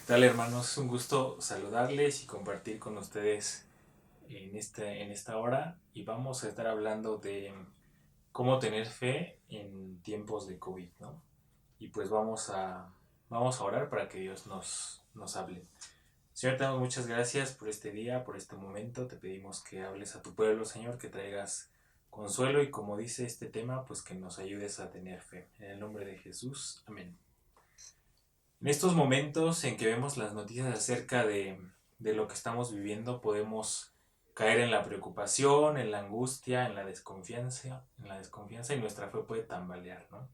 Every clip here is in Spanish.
Tal hermanos? Es un gusto saludarles y compartir con ustedes en esta hora y vamos a estar hablando de cómo tener fe en tiempos de COVID, ¿no? Y pues vamos a orar para que Dios nos hable. Señor, te damos muchas gracias por este día, por este momento. Te pedimos que hables a tu pueblo, Señor, que traigas consuelo y como dice este tema, pues que nos ayudes a tener fe. En el nombre de Jesús, amén. En estos momentos en que vemos las noticias acerca de lo que estamos viviendo, podemos caer en la preocupación, en la angustia, en la desconfianza y nuestra fe puede tambalear, ¿no?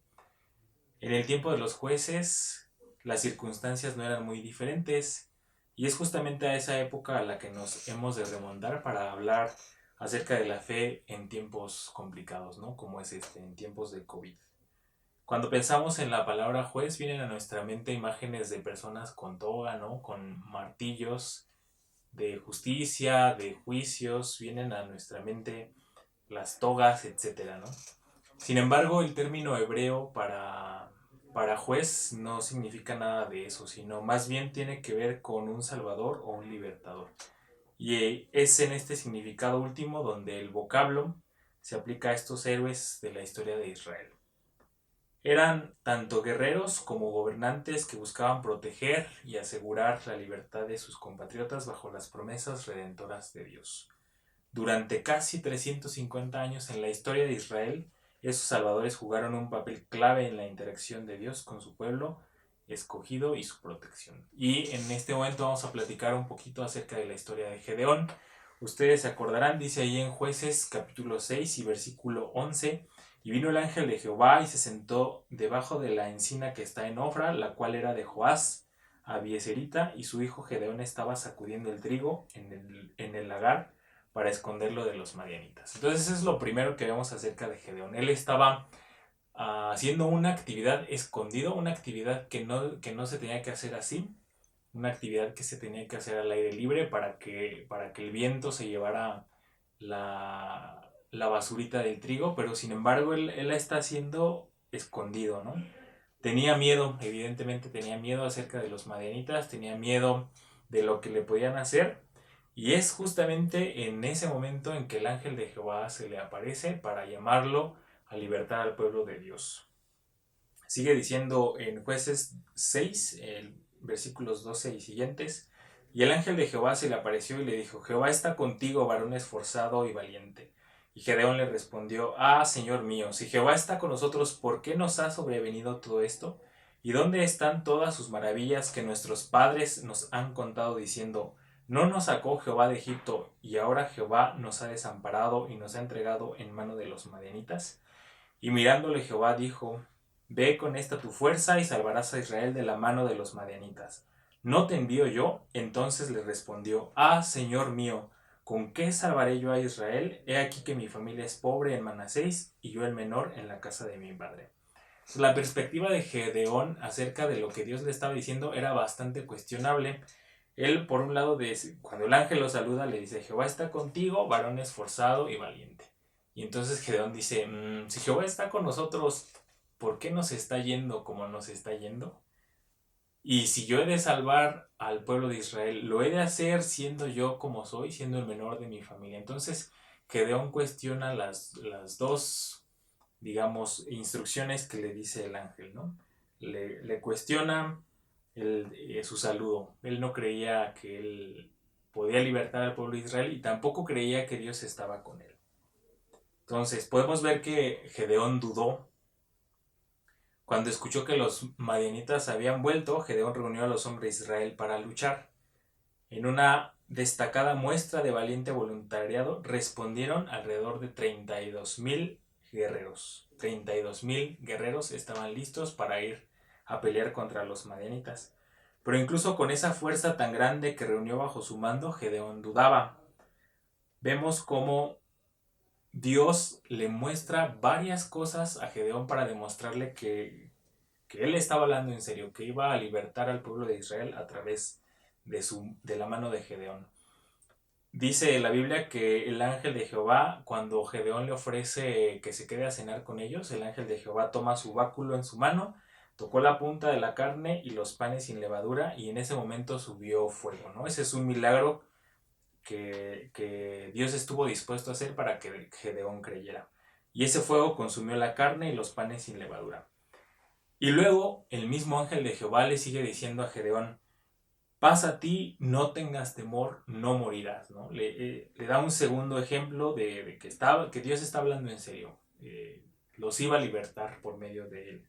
En el tiempo de los jueces, las circunstancias no eran muy diferentes y es justamente a esa época a la que nos hemos de remontar para hablar acerca de la fe en tiempos complicados, ¿no? Como es en tiempos de COVID. Cuando pensamos en la palabra juez, vienen a nuestra mente imágenes de personas con toga, ¿no? Con martillos de justicia, de juicios, vienen a nuestra mente las togas, etcétera, ¿no? Sin embargo, el término hebreo para juez no significa nada de eso, sino más bien tiene que ver con un salvador o un libertador. Y es en este significado último donde el vocablo se aplica a estos héroes de la historia de Israel. Eran tanto guerreros como gobernantes que buscaban proteger y asegurar la libertad de sus compatriotas bajo las promesas redentoras de Dios. Durante casi 350 años en la historia de Israel, esos salvadores jugaron un papel clave en la interacción de Dios con su pueblo escogido y su protección. Y en este momento vamos a platicar un poquito acerca de la historia de Gedeón. Ustedes se acordarán, dice ahí en Jueces capítulo 6 y versículo 11, y vino el ángel de Jehová y se sentó debajo de la encina que está en Ofra, la cual era de Joás, Abieserita, y su hijo Gedeón estaba sacudiendo el trigo en el lagar para esconderlo de los madianitas. Entonces eso es lo primero que vemos acerca de Gedeón. Él estaba haciendo una actividad escondido, una actividad que no se tenía que hacer así, una actividad que se tenía que hacer al aire libre para que el viento se llevara la basurita del trigo, pero sin embargo él la está haciendo escondido, ¿no? Tenía miedo, evidentemente tenía miedo acerca de los madianitas, tenía miedo de lo que le podían hacer, y es justamente en ese momento en que el ángel de Jehová se le aparece para llamarlo a libertar al pueblo de Dios. Sigue diciendo en Jueces 6, versículos 12 y siguientes, y el ángel de Jehová se le apareció y le dijo, Jehová está contigo, varón esforzado y valiente. Y Gedeón le respondió, Señor mío, si Jehová está con nosotros, ¿por qué nos ha sobrevenido todo esto? ¿Y dónde están todas sus maravillas que nuestros padres nos han contado diciendo, no nos sacó Jehová de Egipto, y ahora Jehová nos ha desamparado y nos ha entregado en mano de los madianitas? Y mirándole Jehová dijo, ve con esta tu fuerza y salvarás a Israel de la mano de los madianitas. ¿No te envío yo? Entonces le respondió, Señor mío, ¿con qué salvaré yo a Israel? He aquí que mi familia es pobre en Manasés y yo el menor en la casa de mi padre. La perspectiva de Gedeón acerca de lo que Dios le estaba diciendo era bastante cuestionable. Él, por un lado, cuando el ángel lo saluda, le dice, Jehová está contigo, varón esforzado y valiente. Y entonces Gedeón dice, si Jehová está con nosotros, ¿por qué nos está yendo como nos está yendo? Y si yo he de salvar al pueblo de Israel, lo he de hacer siendo yo como soy, siendo el menor de mi familia. Entonces Gedeón cuestiona las dos, digamos, instrucciones que le dice el ángel, ¿no? Le cuestiona su saludo. Él no creía que él podía libertar al pueblo de Israel y tampoco creía que Dios estaba con él. Entonces, podemos ver que Gedeón dudó. Cuando escuchó que los madianitas habían vuelto, Gedeón reunió a los hombres de Israel para luchar. En una destacada muestra de valiente voluntariado, respondieron alrededor de 32,000 guerreros. 32,000 guerreros estaban listos para ir a pelear contra los madianitas. Pero incluso con esa fuerza tan grande que reunió bajo su mando, Gedeón dudaba. Vemos cómo Dios le muestra varias cosas a Gedeón para demostrarle que él estaba hablando en serio, que iba a libertar al pueblo de Israel a través de la mano de Gedeón. Dice la Biblia que el ángel de Jehová, cuando Gedeón le ofrece que se quede a cenar con ellos, el ángel de Jehová toma su báculo en su mano, tocó la punta de la carne y los panes sin levadura y en ese momento subió fuego, ¿no? Ese es un milagro que Dios estuvo dispuesto a hacer para que Gedeón creyera. Y ese fuego consumió la carne y los panes sin levadura. Y luego el mismo ángel de Jehová le sigue diciendo a Gedeón, pasa a ti, no tengas temor, no morirás, ¿no? Le da un segundo ejemplo de que Dios está hablando en serio. Los iba a libertar por medio de él.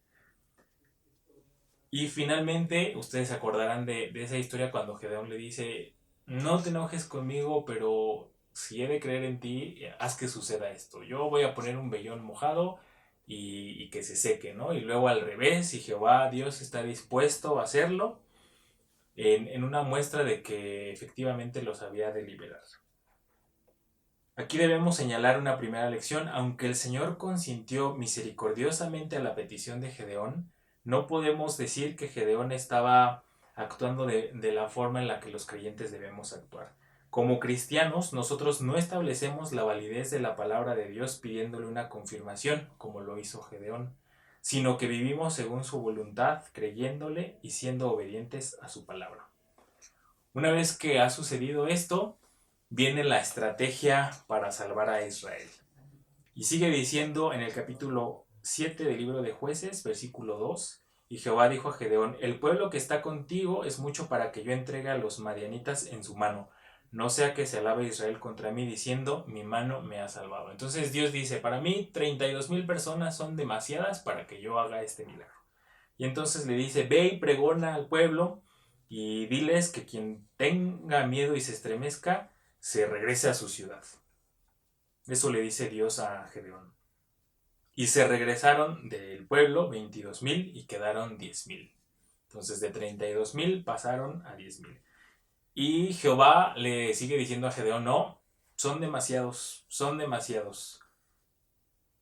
Y finalmente, ustedes se acordarán de esa historia cuando Gedeón le dice, no te enojes conmigo, pero si he de creer en ti, haz que suceda esto. Yo voy a poner un vellón mojado y que se seque, ¿no? Y luego al revés, si Jehová Dios está dispuesto a hacerlo, en una muestra de que efectivamente los había de liberar. Aquí debemos señalar una primera lección. Aunque el Señor consintió misericordiosamente a la petición de Gedeón, no podemos decir que Gedeón estaba actuando de la forma en la que los creyentes debemos actuar. Como cristianos, nosotros no establecemos la validez de la palabra de Dios pidiéndole una confirmación, como lo hizo Gedeón, sino que vivimos según su voluntad, creyéndole y siendo obedientes a su palabra. Una vez que ha sucedido esto, viene la estrategia para salvar a Israel. Y sigue diciendo en el capítulo 7 del libro de Jueces, versículo 2, y Jehová dijo a Gedeón, el pueblo que está contigo es mucho para que yo entregue a los madianitas en su mano, no sea que se alabe Israel contra mí diciendo, mi mano me ha salvado. Entonces Dios dice, para mí 32,000 personas son demasiadas para que yo haga este milagro. Y entonces le dice, ve y pregona al pueblo y diles que quien tenga miedo y se estremezca, se regrese a su ciudad. Eso le dice Dios a Gedeón. Y se regresaron del pueblo 22,000 y quedaron 10,000. Entonces de 32,000 pasaron a 10,000. Y Jehová le sigue diciendo a Gedeón, no, son demasiados, son demasiados.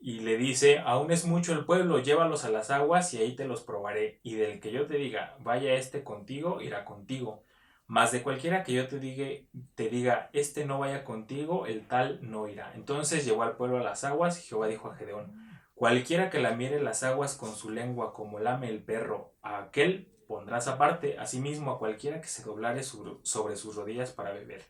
Y le dice, aún es mucho el pueblo, llévalos a las aguas y ahí te los probaré. Y del que yo te diga, vaya este contigo, irá contigo. Mas de cualquiera que yo te diga, este no vaya contigo, el tal no irá. Entonces llevó al pueblo a las aguas y Jehová dijo a Gedeón, cualquiera que lamiere las aguas con su lengua como lame el perro, a aquel pondrás aparte, asimismo a cualquiera que se doblare sobre sus rodillas para beber.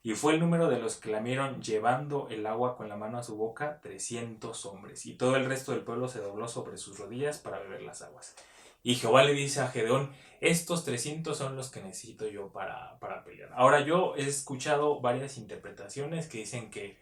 Y fue el número de los que lamieron llevando el agua con la mano a su boca 300 hombres. Y todo el resto del pueblo se dobló sobre sus rodillas para beber las aguas. Y Jehová le dice a Gedeón, estos 300 son los que necesito yo para pelear. Ahora yo he escuchado varias interpretaciones que dicen que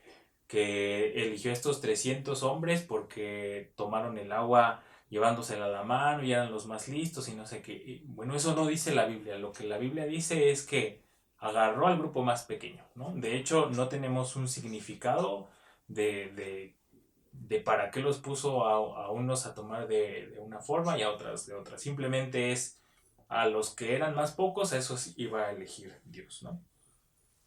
eligió estos 300 hombres porque tomaron el agua llevándosela a la mano y eran los más listos y no sé qué. Y bueno, eso no dice la Biblia. Lo que la Biblia dice es que agarró al grupo más pequeño, ¿no? De hecho, no tenemos un significado de para qué los puso a unos a tomar de una forma y a otras de otra. Simplemente es a los que eran más pocos, a esos iba a elegir Dios, ¿no?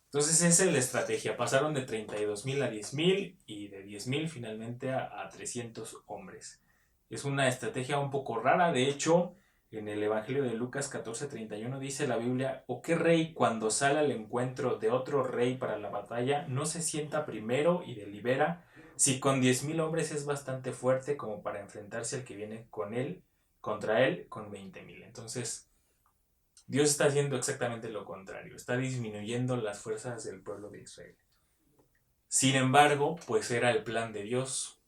Entonces esa es la estrategia. Pasaron de 32,000 a 10,000 y de 10,000 finalmente a 300 hombres. Es una estrategia un poco rara. De hecho, en el Evangelio de Lucas 14:31 dice la Biblia, ¿o qué rey cuando sale al encuentro de otro rey para la batalla no se sienta primero y delibera si con 10,000 hombres es bastante fuerte como para enfrentarse al que viene con él, contra él con 20,000? Entonces, Dios está haciendo exactamente lo contrario, está disminuyendo las fuerzas del pueblo de Israel. Sin embargo, pues era el plan de Dios.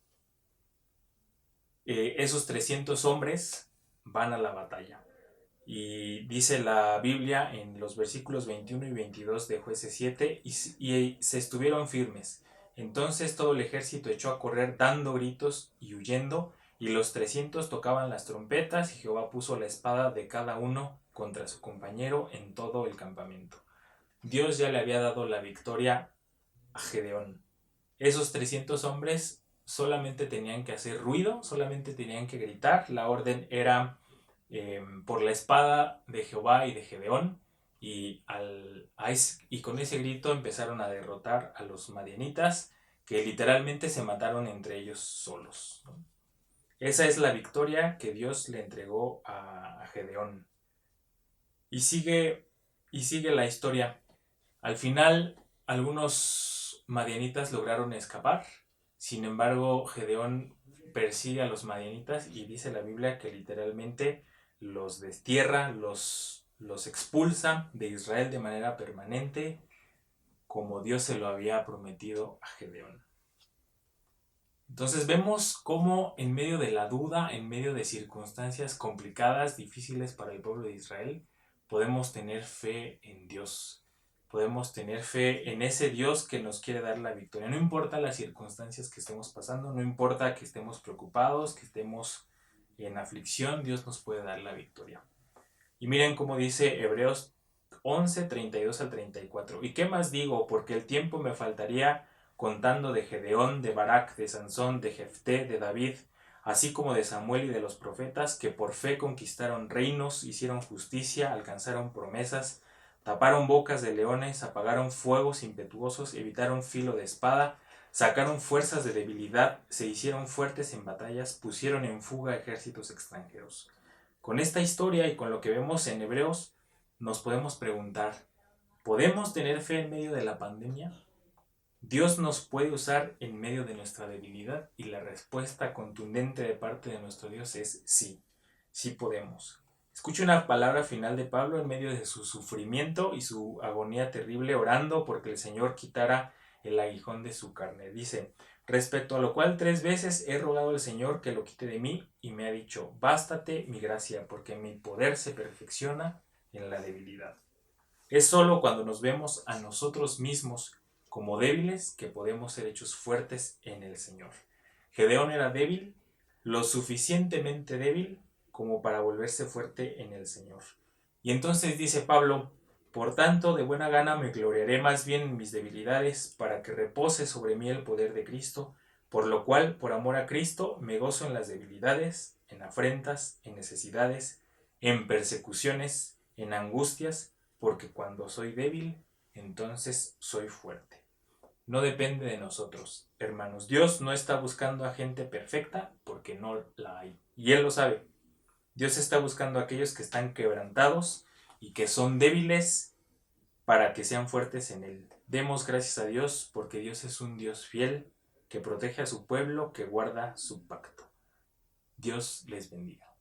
Esos 300 hombres van a la batalla. Y dice la Biblia en los versículos 21 y 22 de Jueces 7, y se estuvieron firmes. Entonces todo el ejército echó a correr dando gritos y huyendo, y los 300 tocaban las trompetas, y Jehová puso la espada de cada uno contra su compañero en todo el campamento. Dios ya le había dado la victoria a Gedeón. Esos 300 hombres solamente tenían que hacer ruido, solamente tenían que gritar. La orden era por la espada de Jehová y de Gedeón. Y con ese grito empezaron a derrotar a los madianitas, que literalmente se mataron entre ellos solos, ¿no? Esa es la victoria que Dios le entregó a Gedeón. Y sigue la historia. Al final, algunos madianitas lograron escapar. Sin embargo, Gedeón persigue a los madianitas y dice la Biblia que literalmente los destierra, los expulsa de Israel de manera permanente, como Dios se lo había prometido a Gedeón. Entonces vemos cómo en medio de la duda, en medio de circunstancias complicadas, difíciles para el pueblo de Israel, podemos tener fe en Dios. Podemos tener fe en ese Dios que nos quiere dar la victoria. No importa las circunstancias que estemos pasando, no importa que estemos preocupados, que estemos en aflicción, Dios nos puede dar la victoria. Y miren cómo dice Hebreos 11, 32 al 34. ¿Y qué más digo? Porque el tiempo me faltaría contando de Gedeón, de Barak, de Sansón, de Jefté, de David, así como de Samuel y de los profetas, que por fe conquistaron reinos, hicieron justicia, alcanzaron promesas, taparon bocas de leones, apagaron fuegos impetuosos, evitaron filo de espada, sacaron fuerzas de debilidad, se hicieron fuertes en batallas, pusieron en fuga ejércitos extranjeros. Con esta historia y con lo que vemos en Hebreos, nos podemos preguntar, ¿podemos tener fe en medio de la pandemia? ¿Dios nos puede usar en medio de nuestra debilidad? Y la respuesta contundente de parte de nuestro Dios es sí, sí podemos. Escuche una palabra final de Pablo en medio de su sufrimiento y su agonía terrible, orando porque el Señor quitara el aguijón de su carne. Dice, respecto a lo cual 3 veces he rogado al Señor que lo quite de mí, y me ha dicho, bástate mi gracia, porque mi poder se perfecciona en la debilidad. Es solo cuando nos vemos a nosotros mismos como débiles que podemos ser hechos fuertes en el Señor. Gedeón era débil, lo suficientemente débil como para volverse fuerte en el Señor. Y entonces dice Pablo, por tanto, de buena gana me gloriaré más bien en mis debilidades, para que repose sobre mí el poder de Cristo, por lo cual, por amor a Cristo, me gozo en las debilidades, en afrentas, en necesidades, en persecuciones, en angustias, porque cuando soy débil, entonces soy fuerte. No depende de nosotros, hermanos. Dios no está buscando a gente perfecta porque no la hay. Y Él lo sabe. Dios está buscando a aquellos que están quebrantados y que son débiles para que sean fuertes en Él. Demos gracias a Dios porque Dios es un Dios fiel que protege a su pueblo, que guarda su pacto. Dios les bendiga.